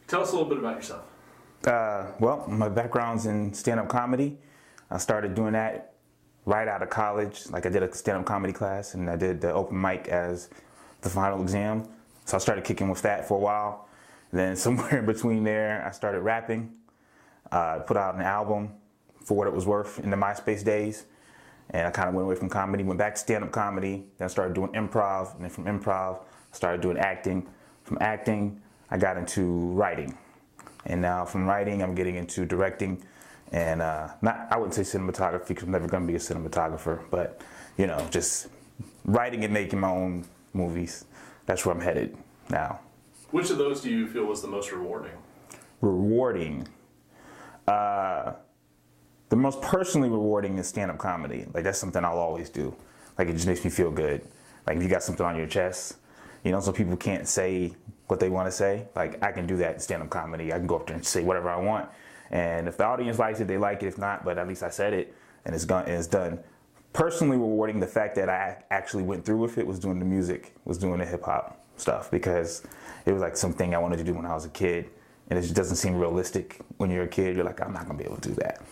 Tell us a little bit about yourself. Well, my background's in stand-up comedy. I started doing that right out of college. Like I did a stand-up comedy class and I did the open mic as the final exam. So I started kicking with that for a while. Then somewhere in between there, I started rapping. Put out an album for what it was worth in the MySpace days. And I kind of went away from comedy, went back to stand-up comedy. Then I started doing improv. And then from improv, I started doing acting. From acting, I got into writing. And now from writing, I'm getting into directing. And I wouldn't say cinematography because I'm never going to be a cinematographer. But, you know, just writing and making my own movies. That's where I'm headed now. Which of those do you feel was the most rewarding? Rewarding. The most personally rewarding is stand-up comedy. Like, that's something I'll always do. Like, it just makes me feel good. Like, if you got something on your chest, you know, some people can't say what they want to say. Like, I can do that in stand-up comedy. I can go up there and say whatever I want. And if the audience likes it, they like it. If not, but at least I said it, and it's done. Personally rewarding, the fact that I actually went through with it was doing the music, was doing the hip-hop stuff, because it was like something I wanted to do when I was a kid. And it just doesn't seem realistic when you're a kid. You're like, I'm not going to be able to do that.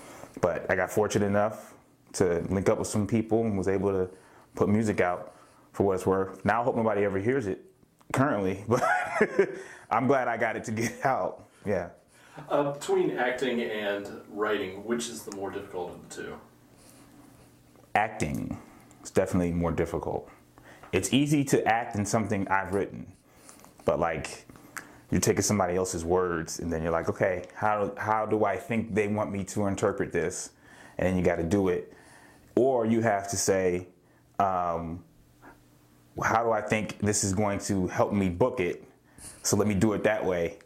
But I got fortunate enough to link up with some people and was able to put music out for what it's worth. Now I hope nobody ever hears it currently, but I'm glad I got it to get out. Yeah. Between acting and writing, which is the more difficult of the two? Acting is definitely more difficult. It's easy to act in something I've written, but like, you're taking somebody else's words and then you're like, okay, how do I think they want me to interpret this? And then you got to do it. Or you have to say, how do I think this is going to help me book it? So let me do it that way.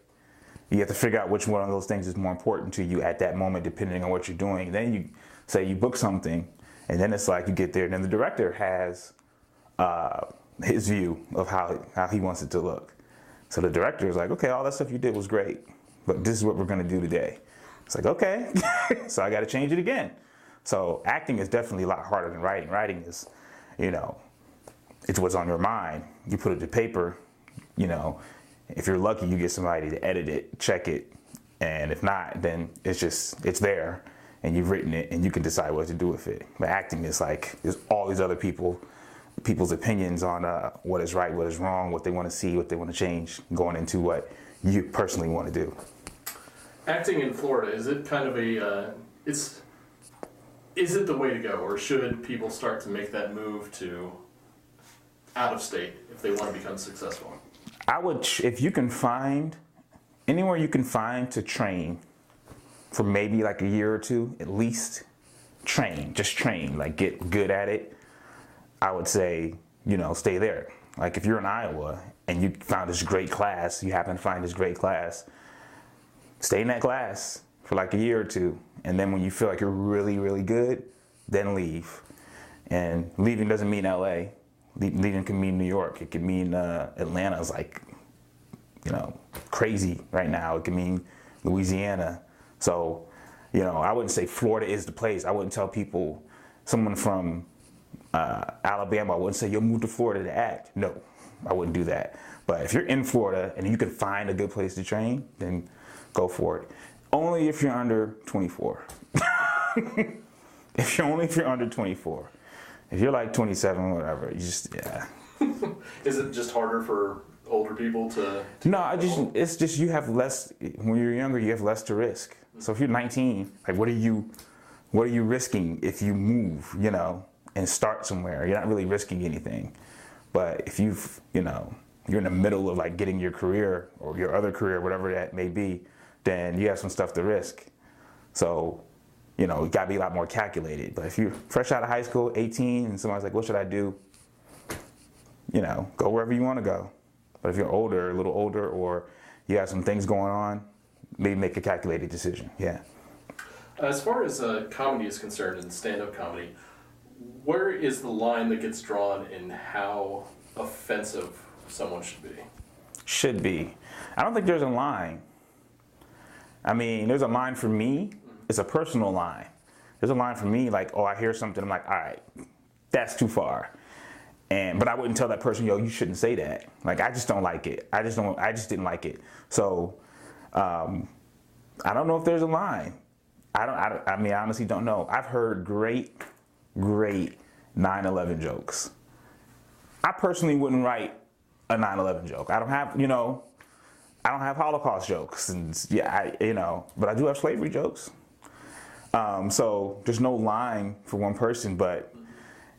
You have to figure out which one of those things is more important to you at that moment, depending on what you're doing. Then you say you book something, and then it's like you get there, and then the director has his view of how he wants it to look. So the director is like, okay, all that stuff you did was great, but this is what we're going to do today. It's like, okay, so I got to change it again. So acting is definitely a lot harder than writing. Writing is, you know, it's what's on your mind. You put it to paper, you know, if you're lucky, you get somebody to edit it, check it, and if not, then it's there, and you've written it, and you can decide what to do with it. But acting is like, there's all these other people's opinions on what is right, what is wrong, what they want to see, what they want to change, going into what you personally want to do. Acting in Florida, is it kind of is it the way to go, or should people start to make that move to out of state if they want to become successful? I would, if you can find, anywhere you can find to train for maybe like a year or two, at least just train, like get good at it. I would say, you know, stay there. Like if you're in Iowa and you found this great class, you happen to find this great class, stay in that class for like a year or two. And then when you feel like you're really, really good, then leave. And leaving doesn't mean LA. Leaving can mean New York. It can mean Atlanta is like, you know, crazy right now. It can mean Louisiana. So, you know, I wouldn't say Florida is the place. I wouldn't tell people, someone from Alabama, I wouldn't say you'll move to Florida to act. No, I wouldn't do that. But if you're in Florida and you can find a good place to train, then go for it. Only if you're under 24. If you're under 24. If you're like 27, whatever, you just, yeah. Is it just harder for older people to No, it's just you have less, when you're younger, you have less to risk. So if you're 19, like what are you risking if you move, you know, and start somewhere? You're not really risking anything. But if you're in the middle of like getting your career or your other career, whatever that may be, then you have some stuff to risk. So, you know, you gotta be a lot more calculated. But if you're fresh out of high school, 18, and somebody's like, what should I do? You know, go wherever you wanna go. But if you're older, a little older, or you have some things going on, maybe make a calculated decision, yeah. As far as comedy is concerned and stand-up comedy, where is the line that gets drawn in how offensive someone should be? Should be. I don't think there's a line. I mean, there's a line for me. It's a personal line. There's a line for me, like, oh, I hear something, I'm like, all right, that's too far. But I wouldn't tell that person, yo, you shouldn't say that. Like, I just don't like it. I just didn't like it. So, I don't know if there's a line. I mean, I honestly don't know. I've heard great 9/11 jokes. I personally wouldn't write a 9/11 joke. I don't have Holocaust jokes, and but I do have slavery jokes. So there's no line for one person, but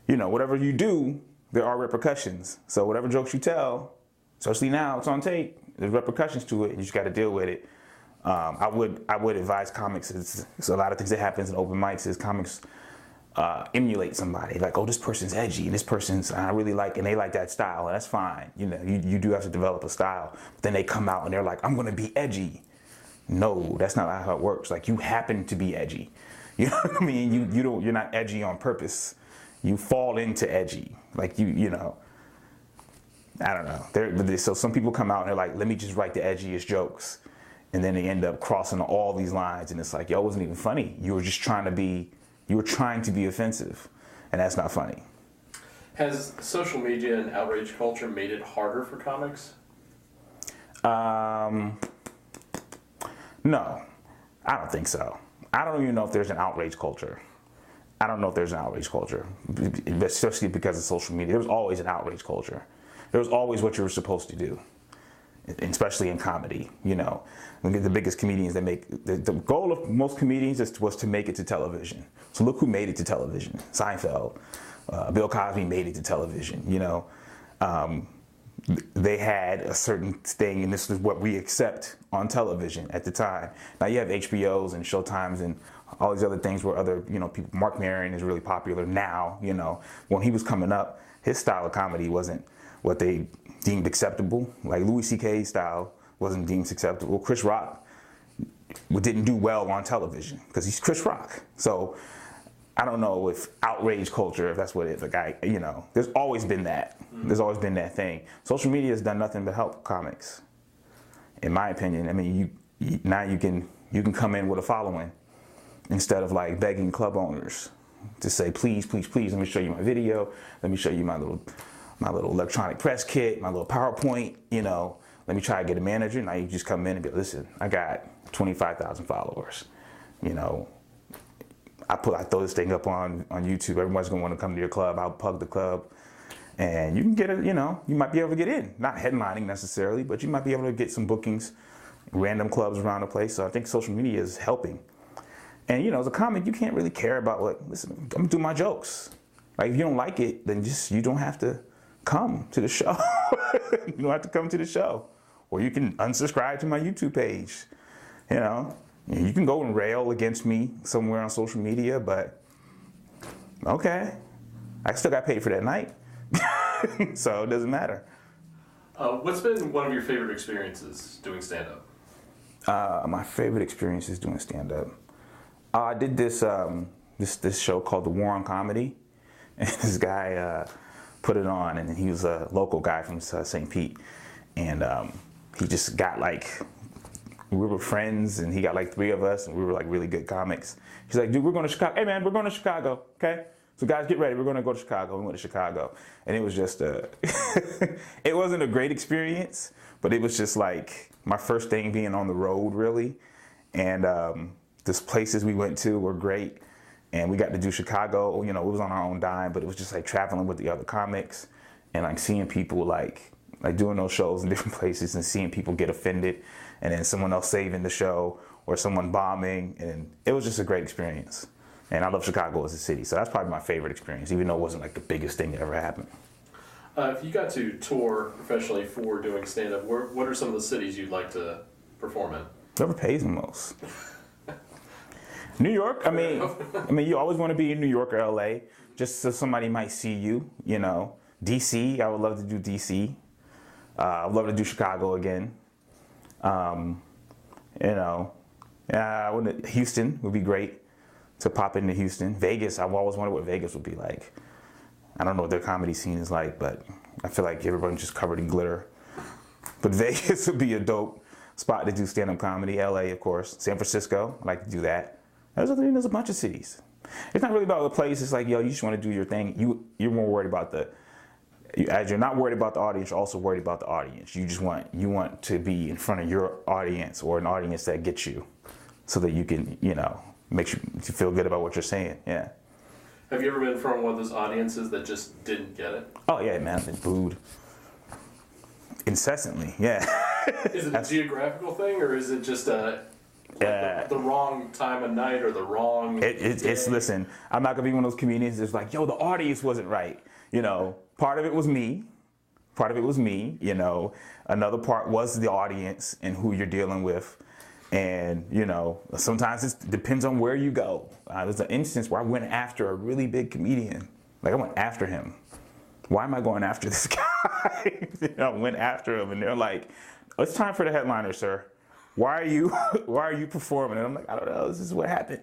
whatever you do, there are repercussions. So whatever jokes you tell, especially now it's on tape, there's repercussions to it, and you just got to deal with it. I would advise comics. It's a lot of things that happens in open mics is comics emulate somebody. Like, oh, this person's edgy, and this person's I really like, and they like that style, and that's fine. You do have to develop a style. But then they come out and they're like, I'm gonna be edgy. No, that's not how it works. Like, you happen to be edgy. You know what I mean? You're not edgy on purpose. You fall into edgy. Like I don't know. So some people come out and they're like, let me just write the edgiest jokes. And then they end up crossing all these lines, and it's like, yo, it wasn't even funny. You were trying to be offensive, and that's not funny. Has social media and outrage culture made it harder for comics? No, I don't think so. I don't even know if there's an outrage culture. I don't know if there's an outrage culture, especially because of social media. There was always an outrage culture. There was always what you were supposed to do, especially in comedy. Look at the biggest comedians that make the goal of most comedians was to make it to television. So look who made it to television: Seinfeld, Bill Cosby made it to television. They had a certain thing, and this is what we accept on television at the time. Now you have HBOs and Showtimes and all these other things where other people. Mark Maron is really popular now. When he was coming up, his style of comedy wasn't what they deemed acceptable. Like Louis C.K.'s style wasn't deemed acceptable. Chris Rock didn't do well on television because he's Chris Rock. So I don't know if outrage culture, if that's what it is. Like there's always been that. There's always been that thing. Social media has done nothing but help comics, in my opinion. I mean, now you can come in with a following instead of like begging club owners to say, please, please, please, let me show you my video. Let me show you my little electronic press kit, my little PowerPoint. Let me try to get a manager. Now you just come in and be, listen, I got 25,000 followers. I throw this thing up on YouTube. Everyone's gonna want to come to your club. I'll plug the club, and you can get it. You might be able to get in. Not headlining necessarily, but you might be able to get some bookings, random clubs around the place. So I think social media is helping. And as a comic, you can't really care about listen, I'm gonna do my jokes. Like if you don't like it, then you don't have to come to the show. You don't have to come to the show. Or you can unsubscribe to my YouTube page. You can go and rail against me somewhere on social media, but okay. I still got paid for that night. So it doesn't matter. What's been one of your favorite experiences doing stand-up? My favorite experience is doing stand-up. I did this show called The War on Comedy. And this guy put it on, and he was a local guy from St. Pete. And he just got we were friends, and he got 3 of us, and we were really good comics. He's like, dude, we're going to Chicago. Hey man, we're going to Chicago, okay? So guys, get ready, we're going to go to Chicago. We went to Chicago, and it was just it wasn't a great experience, but it was just my first thing being on the road, really. And the places we went to were great, and we got to do Chicago. It was on our own dime, but it was just traveling with the other comics, and seeing people doing those shows in different places and seeing people get offended, and then someone else saving the show or someone bombing, and it was just a great experience. And I love Chicago as a city, so that's probably my favorite experience, even though it wasn't the biggest thing that ever happened. If you got to tour professionally for doing stand-up, what are some of the cities you'd like to perform in? Whoever pays the most. New York, I mean, you always want to be in New York or LA, just so somebody might see you, DC, I would love to do DC. I'd love to do Chicago again. Houston would be great to pop into Houston. Vegas, I've always wondered what Vegas would be like. I don't know what their comedy scene is like, but I feel like everyone's just covered in glitter. But Vegas would be a dope spot to do stand-up comedy. LA, of course. San Francisco, I'd like to do that. There's a bunch of cities. It's not really about the place. It's like, yo, you just want to do your thing. You're more worried about as you're not worried about the audience, you're also worried about the audience. You want to be in front of your audience or an audience that gets you, so that you can, make you feel good about what you're saying. Yeah. Have you ever been in front of one of those audiences that just didn't get it? Oh yeah, man, I've been booed incessantly. Yeah. Is it a geographical thing, or is it just the wrong time of night or the wrong? It's listen. I'm not gonna be one of those comedians that's like, yo, the audience wasn't right. Part of it was me. Another part was the audience and who you're dealing with. And, sometimes it depends on where you go. There's an instance where I went after a really big comedian. Like, I went after him. Why am I going after this guy? I went after him, and they're like, it's time for the headliner, sir. Why are you performing? And I'm like, I don't know, this is what happened.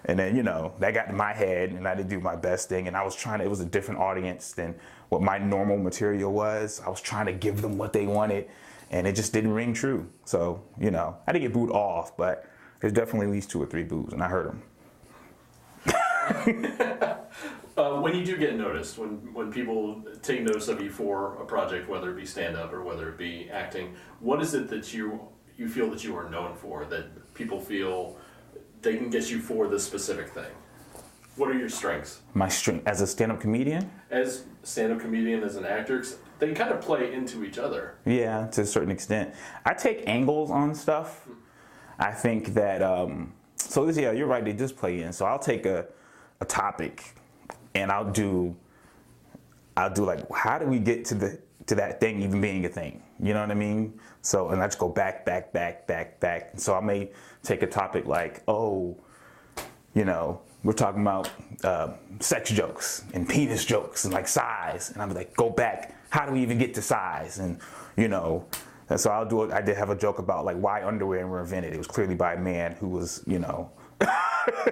And then, that got in my head, and I didn't do my best thing. And I was it was a different audience than what my normal material was. I was trying to give them what they wanted, and it just didn't ring true. So, I didn't get booed off, but there's definitely at least 2 or 3 boos, and I heard them. When you do get noticed, when people take notice of you for a project, whether it be stand-up or whether it be acting, what is it that you feel that you are known for, that people feel they can get you for this specific thing? What are your strengths? My strength as a stand-up comedian? As a stand-up comedian, as an actor, they kind of play into each other. Yeah, to a certain extent. I take angles on stuff. I think that, you're right, they just play in. So I'll take a topic, and I'll do like, how do we get to that thing even being a thing? You know what I mean? So, and I just go back. So I may take a topic like, we're talking about sex jokes and penis jokes and like size. And I'm like, go back. How do we even get to size? And, and so I'll do it. I did have a joke about like why underwear were invented. It was clearly by a man who was,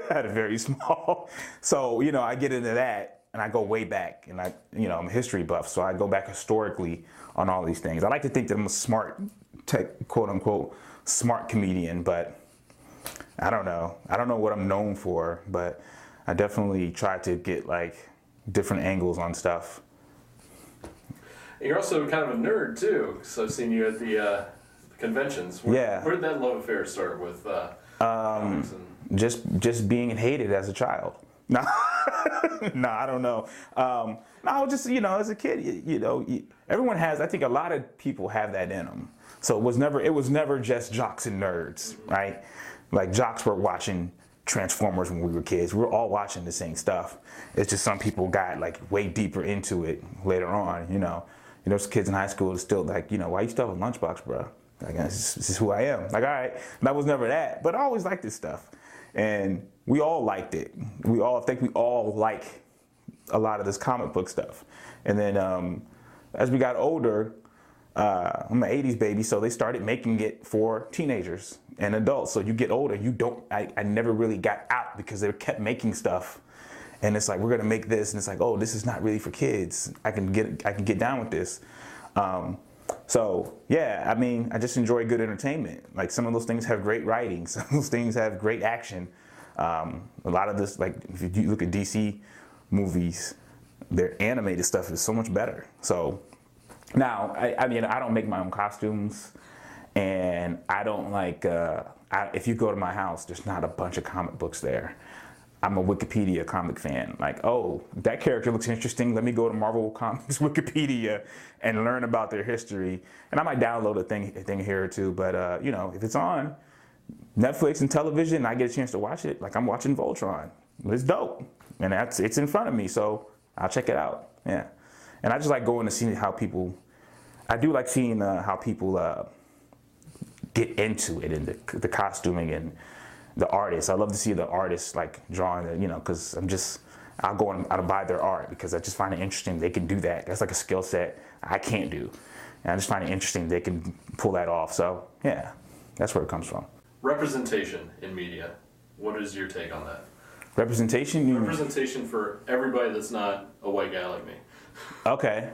had a very small. So, I get into that. And I go way back, and I'm a history buff, so I go back historically on all these things. I like to think that I'm a smart, quote unquote, smart comedian, but I don't know. I don't know what I'm known for, but I definitely try to get like different angles on stuff. And you're also kind of a nerd too, so I've seen you at the conventions. Where did that love affair start with? Just being hated as a child. No, no, I don't know. No, just, as a kid, everyone has, I think a lot of people have that in them. So it was never just jocks and nerds, right? Like jocks were watching Transformers when we were kids. We were all watching the same stuff. It's just some people got like way deeper into it later on, Those kids in high school are still like, why you still have a lunchbox, bro? Like, this is who I am. Like, all right, that was never that. But I always liked this stuff. And we all liked it. I think we all like a lot of this comic book stuff. And then as we got older, I'm an 80s baby, so they started making it for teenagers and adults. So you get older, I never really got out because they kept making stuff. And it's like, we're gonna make this, and it's like, oh, this is not really for kids. I can get down with this. So yeah, I just enjoy good entertainment. Like some of those things have great writing, some of those things have great action. A lot of this, like if you look at DC movies, their animated stuff is so much better. So now, I don't make my own costumes, and I don't like, if you go to my house, there's not a bunch of comic books there. I'm a Wikipedia comic fan. Like, oh, that character looks interesting. Let me go to Marvel Comics Wikipedia and learn about their history. And I might download a thing here or two, but if it's on Netflix and television and I get a chance to watch it, like I'm watching Voltron. It's dope. And it's in front of me, so I'll check it out. Yeah. And I just like going to see how people, I do like seeing how people get into it and the costuming and the artists. I love to see the artists like drawing, because I'll go and I'll buy their art because I just find it interesting. They can do that. That's like a skill set I can't do. And I just find it interesting they can pull that off. So yeah, that's where it comes from. Representation in media. What is your take on that? Representation? Representation for everybody that's not a white guy like me. Okay.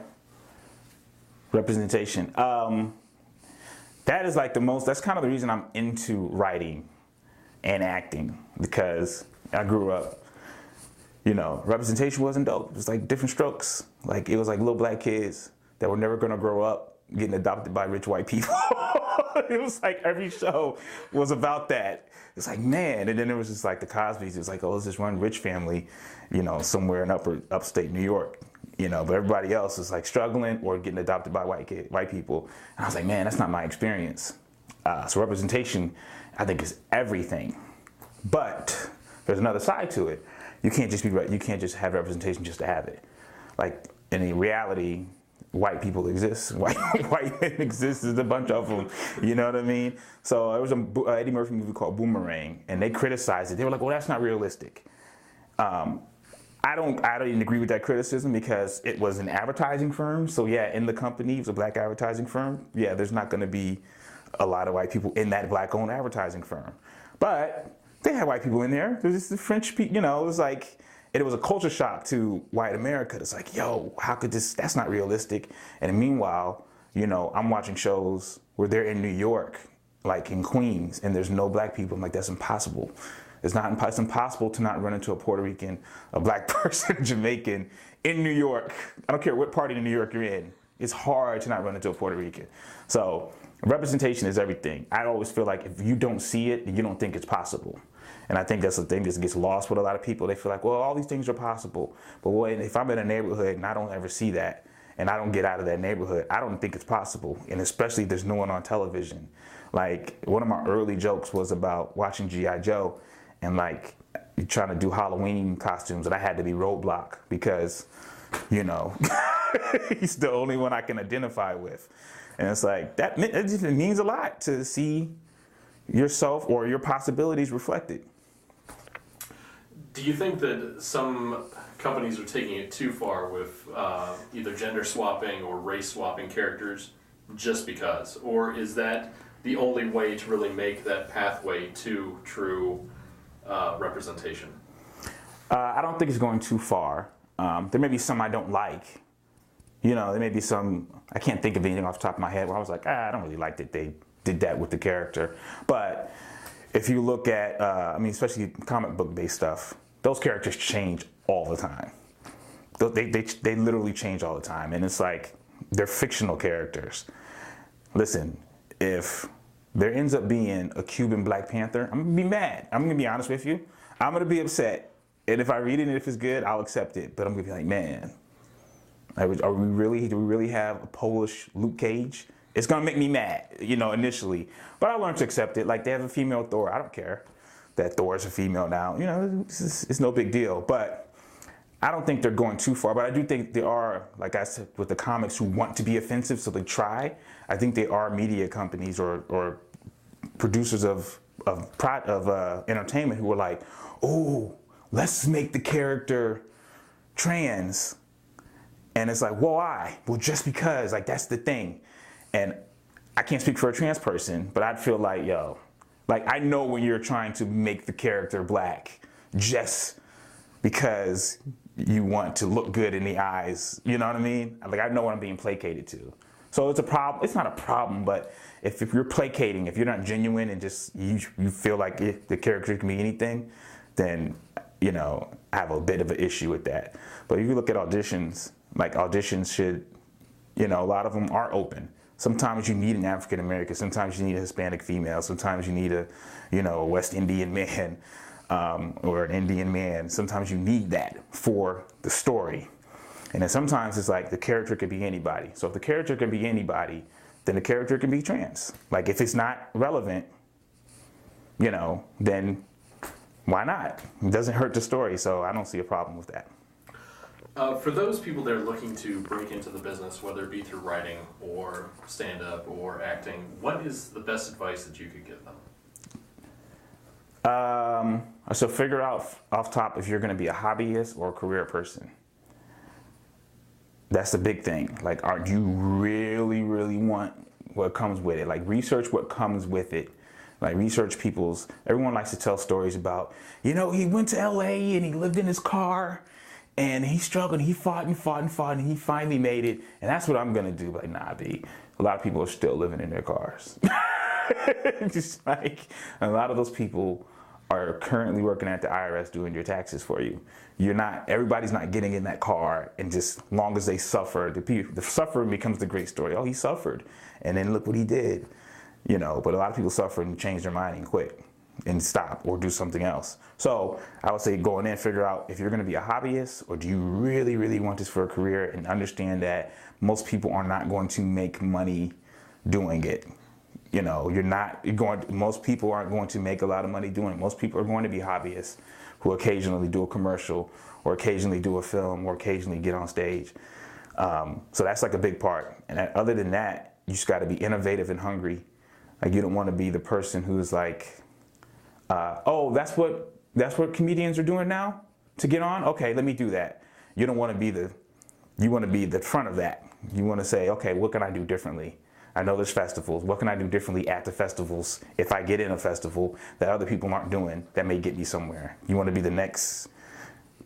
Representation. That is like that's kind of the reason I'm into writing and acting, because I grew up representation wasn't dope. It was like different strokes. Like it was like little black kids that were never gonna grow up getting adopted by rich white people. It was like every show was about that. It's like, man. And then there was just like the Cosby's. It was like, oh, it's this one rich family, somewhere in upstate New York. But everybody else is like struggling or getting adopted by white people. And I was like, man, that's not my experience. So representation, I think, is everything. But there's another side to it. You can't just have representation just to have it. Like in reality, white people exist. White men exist. There's a bunch of them. You know what I mean? So there was an Eddie Murphy movie called Boomerang, and they criticized it. They were like, well, that's not realistic. I didn't agree with that criticism because it was an advertising firm. So yeah, in the company, it was a black advertising firm. Yeah, there's not going to be a lot of white people in that black-owned advertising firm. But they had white people in there. There's just the French people, it was like, it was a culture shock to white America. It's like, yo, how could that's not realistic. And meanwhile, I'm watching shows where they're in New York, like in Queens, and there's no black people. I'm like, that's impossible. It's impossible to not run into a Puerto Rican, a black person, Jamaican in New York. I don't care what part of New York you're in. It's hard to not run into a Puerto Rican. So representation is everything. I always feel like if you don't see it, you don't think it's possible. And I think that's the thing that gets lost with a lot of people. They feel like, well, all these things are possible. But if I'm in a neighborhood and I don't ever see that, and I don't get out of that neighborhood, I don't think it's possible. And especially if there's no one on television. Like one of my early jokes was about watching G.I. Joe and like trying to do Halloween costumes, and I had to be Roadblock because, he's the only one I can identify with. And it's like, it just means a lot to see yourself or your possibilities reflected. Do you think that some companies are taking it too far with either gender swapping or race swapping characters just because? Or is that the only way to really make that pathway to true representation? I don't think it's going too far. There may be some I don't like. There may be some, I can't think of anything off the top of my head where I was like, I don't really like that they did that with the character. But if you look at, especially comic book based stuff, those characters change all the time. They literally change all the time. And it's like, they're fictional characters. Listen, if there ends up being a Cuban Black Panther, I'm gonna be mad. I'm gonna be honest with you. I'm gonna be upset. And if I read it and if it's good, I'll accept it. But I'm gonna be like, man, do we really have a Polish Luke Cage? It's gonna make me mad, initially. But I learned to accept it. Like they have a female Thor. I don't care that Thor is a female now. It's no big deal. But I don't think they're going too far. But I do think there are, like I said, with the comics who want to be offensive, so they try. I think they are media companies or producers of entertainment who are like, oh, let's make the character trans. And it's like, why? Well, just because, like, that's the thing. And I can't speak for a trans person, but I'd feel like, I know when you're trying to make the character black just because you want to look good in the eyes, you know what I mean? Like, I know what I'm being placated to. So it's a problem. It's not a problem, but if you're placating, if you're not genuine and just you feel like the character can be anything, then, I have a bit of an issue with that. But if you look at auditions, like auditions should, a lot of them are open. Sometimes you need an African American, sometimes you need a Hispanic female, sometimes you need a West Indian man or an Indian man. Sometimes you need that for the story. And then sometimes it's like the character could be anybody. So if the character can be anybody, then the character can be trans. Like if it's not relevant, then why not? It doesn't hurt the story, so I don't see a problem with that. For those people that are looking to break into the business, whether it be through writing or stand-up or acting, what is the best advice that you could give them? So figure out off top if you're going to be a hobbyist or a career person. That's the big thing. Like, do you really, really want what comes with it? Like, research what comes with it. Like, research everyone likes to tell stories about, he went to LA and he lived in his car and he struggled and he fought and fought and fought and he finally made it. And that's what I'm going to do. Like, nah, B. A lot of people are still living in their cars. Just like, a lot of those people are currently working at the IRS doing your taxes for you. Everybody's not getting in that car and just long as they suffer, the suffering becomes the great story. Oh, he suffered, and then look what he did, you know. But a lot of people suffer and change their mind and quit and stop or do something else. So I would say going in, figure out if you're going to be a hobbyist or do you really, really want this for a career, and understand that most people are not going to make money doing it. You know, most people aren't going to make a lot of money doing it. Most people are going to be hobbyists who occasionally do a commercial or occasionally do a film or occasionally get on stage. So that's like a big part. And other than that, you just got to be innovative and hungry. Like, you don't want to be the person who's like, oh, that's what comedians are doing now to get on? Okay, let me do that. You don't want to be you want to be the front of that. You want to say, okay, what can I do differently? I know there's festivals. What can I do differently at the festivals if I get in a festival that other people aren't doing that may get me somewhere? You want to be the next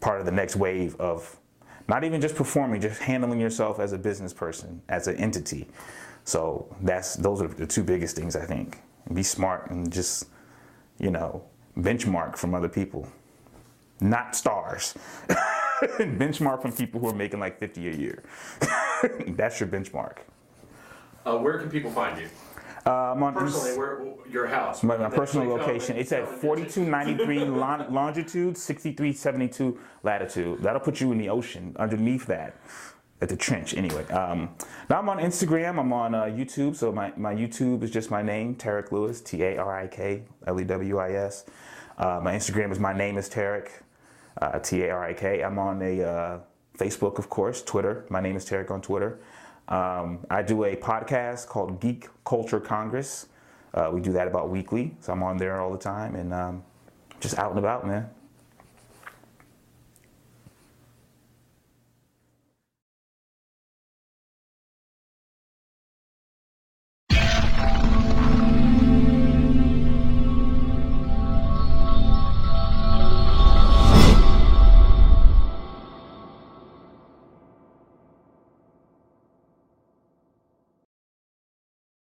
part of the next wave of not even just performing, just handling yourself as a business person, as an entity. So those are the two biggest things, I think. Be smart and just, you know, benchmark from other people, not stars. Benchmark from people who are making like 50 a year. That's your benchmark. Where can people find you? I'm on Personally, your house? my personal location. It's at 4293 longitude, 6372 latitude. That'll put you in the ocean underneath that, at the trench. Anyway, now I'm on Instagram. I'm on YouTube. So my YouTube is just my name, Tarik Lewis, Tarik Lewis. My Instagram is my name is Tarik, Tarik. I'm on a Facebook, of course, Twitter. My name is Tarik on Twitter. I do a podcast called Geek Culture Congress. We do that about weekly, so I'm on there all the time and just out and about, man.